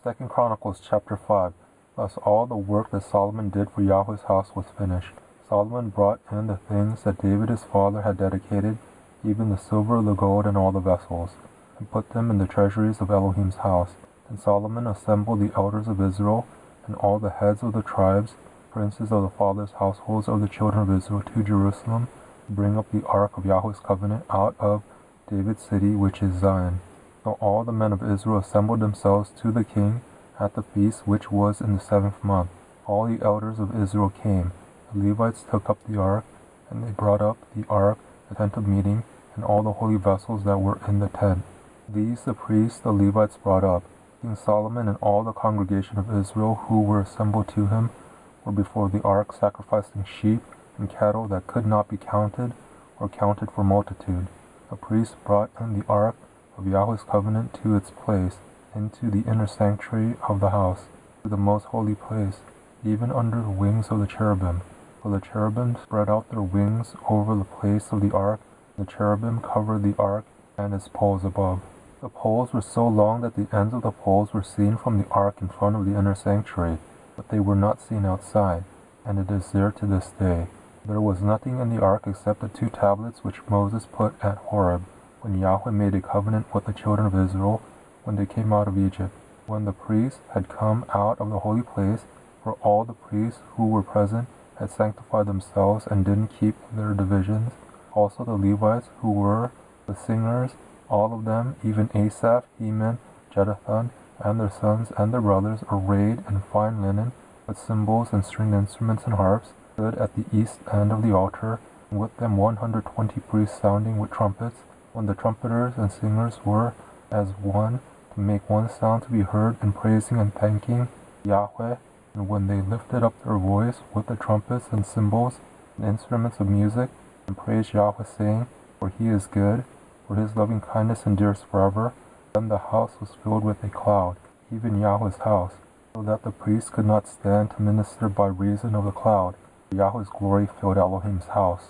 2 Chronicles chapter 5. Thus all the work that Solomon did for Yahweh's house was finished. Solomon brought in the things that David his father had dedicated, even the silver, the gold, and all the vessels, and put them in the treasuries of Elohim's house. Then Solomon assembled the elders of Israel, and all the heads of the tribes, princes of the fathers' households of the children of Israel, to Jerusalem, to bring up the ark of Yahweh's covenant out of David's city, which is Zion. So all the men of Israel assembled themselves to the king at the feast which was in the 7th month. All the elders of Israel came. The Levites took up the ark, and they brought up the ark, the tent of meeting, and all the holy vessels that were in the tent. These the priests, the Levites, brought up. King Solomon and all the congregation of Israel who were assembled to him were before the ark, sacrificing sheep and cattle that could not be counted or counted for multitude. The priests brought in the ark of Yahweh's covenant to its place, into the inner sanctuary of the house, to the most holy place, even under the wings of the cherubim. For the cherubim spread out their wings over the place of the ark. The cherubim covered the ark and its poles above. The poles were so long that the ends of the poles were seen from the ark in front of the inner sanctuary, but they were not seen outside, and it is there to this day. There was nothing in the ark except the 2 tablets which Moses put at Horeb, when Yahweh made a covenant with the children of Israel when they came out of Egypt. When the priests had come out of the holy place, for all the priests who were present had sanctified themselves and didn't keep their divisions, also the Levites who were the singers, all of them, even Asaph, Heman, Jeduthun, and their sons and their brothers, arrayed in fine linen, with cymbals and stringed instruments and harps, stood at the east end of the altar, and with them 120 priests sounding with trumpets, when the trumpeters and singers were as one, to make one sound to be heard in praising and thanking Yahweh. And when they lifted up their voice with the trumpets and cymbals and instruments of music, and praised Yahweh, saying, For he is good, for his loving kindness endures forever, then the house was filled with a cloud, even Yahweh's house, so that the priests could not stand to minister by reason of the cloud. Yahweh's glory filled Elohim's house.